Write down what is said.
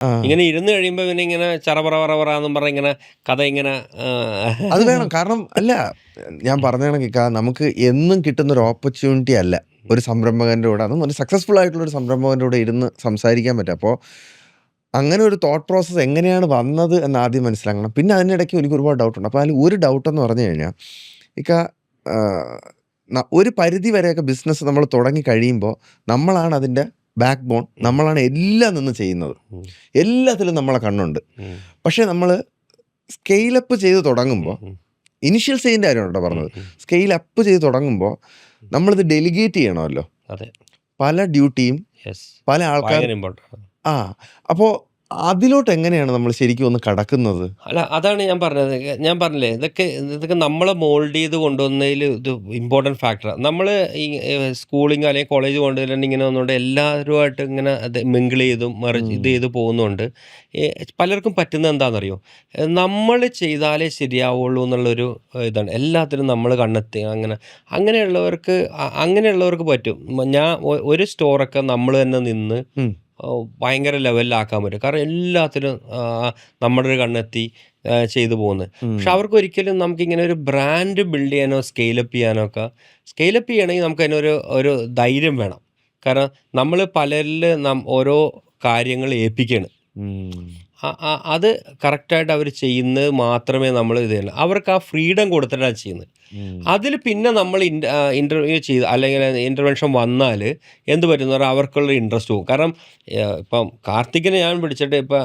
ആ. ഇങ്ങനെ ഇരുന്ന് കഴിയുമ്പോൾ പിന്നെ ഇങ്ങനെ ചറപറ പറഞ്ഞ ഇങ്ങനെ കഥ ഇങ്ങനെ അത് വേണം. കാരണം അല്ല, ഞാൻ പറഞ്ഞ കണക്കിക്ക നമുക്ക് എന്നും കിട്ടുന്നൊരു ഓപ്പർച്യൂണിറ്റി അല്ല ഒരു സംരംഭകൻ്റെ കൂടെ, അതും ഒരു സക്സസ്ഫുൾ ആയിട്ടുള്ളൊരു സംരംഭകൻ്റെ കൂടെ ഇരുന്ന് സംസാരിക്കാൻ പറ്റും. അപ്പോൾ അങ്ങനെ ഒരു തോട്ട് പ്രോസസ്സ് എങ്ങനെയാണ് വന്നത് എന്ന് ആദ്യം മനസ്സിലാക്കണം. പിന്നെ അതിനിടയ്ക്ക് എനിക്ക് ഒരുപാട് ഡൗട്ടുണ്ട്. അപ്പോൾ അതിൽ ഒരു ഡൗട്ടെന്ന് പറഞ്ഞു കഴിഞ്ഞാൽ ഇക്ക, ഒരു പരിധി വരെയൊക്കെ ബിസിനസ് നമ്മൾ തുടങ്ങി കഴിയുമ്പോൾ നമ്മളാണ് അതിൻ്റെ ബാക്ക് ബോൺ, നമ്മളാണ് എല്ലാം നിന്ന് ചെയ്യുന്നത്, എല്ലാത്തിലും നമ്മളെ കണ്ണുണ്ട്. പക്ഷേ നമ്മൾ സ്കെയിലപ്പ് ചെയ്ത് തുടങ്ങുമ്പോൾ, ഇനിഷ്യൽ സ്റ്റേജിൻ്റെ കാര്യമാണ് കേട്ടോ പറഞ്ഞത്, സ്കെയിൽ അപ്പ് ചെയ്ത് തുടങ്ങുമ്പോൾ നമ്മളിത് ഡെലിഗേറ്റ് ചെയ്യണമല്ലോ, അതെ, പല ഡ്യൂട്ടിയും പല ആൾക്കാർ. ആ, അപ്പോൾ അതിലോട്ട് എങ്ങനെയാണ് നമ്മൾ ശരിക്കും ഒന്ന് കടക്കുന്നത്? അല്ല, അതാണ് ഞാൻ പറഞ്ഞത്. ഞാൻ പറഞ്ഞില്ലേ, ഇതൊക്കെ നമ്മളെ മോൾഡ് ചെയ്ത് കൊണ്ടുവന്നതിൽ ഇത് ഇമ്പോർട്ടൻറ്റ് ഫാക്ടറാണ്. നമ്മൾ ഈ സ്കൂളിങ് അല്ലെങ്കിൽ കോളേജ് കൊണ്ടുവരുന്ന ഇങ്ങനെ വന്നുകൊണ്ട് എല്ലാവരുമായിട്ട് ഇങ്ങനെ അത് മിങ്കിൾ ചെയ്തും ഇത് ചെയ്ത് പോകുന്നുണ്ട്. പലർക്കും പറ്റുന്നത് എന്താണെന്നറിയോ, നമ്മൾ ചെയ്താലേ ശരിയാവുള്ളൂ എന്നുള്ളൊരു ഇതാണ്. എല്ലാത്തിനും നമ്മൾ കണ്ടെത്തി അങ്ങനെയുള്ളവർക്ക് പറ്റും. ഞാൻ ഒരു സ്റ്റോറൊക്കെ നമ്മൾ തന്നെ നിന്ന് ഭയങ്കര ലെവലിലാക്കാൻ പറ്റും. കാരണം എല്ലാത്തിനും നമ്മുടെ ഒരു കണ്ണെത്തി ചെയ്തു പോകുന്നത്. പക്ഷെ അവർക്ക് ഒരിക്കലും നമുക്കിങ്ങനെ ഒരു ബ്രാൻഡ് ബിൽഡ് ചെയ്യാനോ സ്കെയിലപ്പ് ചെയ്യണമെങ്കിൽ നമുക്ക് അതിനൊരു ധൈര്യം വേണം. കാരണം നമ്മൾ പലരിൽ ഓരോ കാര്യങ്ങൾ ഏൽപ്പിക്കുകയാണ്. അത് കറക്റ്റായിട്ട് അവർ ചെയ്യുന്നത് മാത്രമേ നമ്മൾ ഇത് ചെയ്യുള്ളൂ. അവർക്ക് ആ ഫ്രീഡം കൊടുത്തിട്ടാണ് ചെയ്യുന്നത്. അതിൽ പിന്നെ നമ്മൾ ഇൻ്റർവ്യൂ ചെയ്ത് അല്ലെങ്കിൽ ഇൻ്റർവെൻഷൻ വന്നാൽ എന്ത് പറ്റുന്ന അവർക്കുള്ള ഇൻട്രസ്റ്റ് പോകും. കാരണം ഇപ്പം കാർത്തികിനെ ഞാൻ പിടിച്ചിട്ട് ഇപ്പം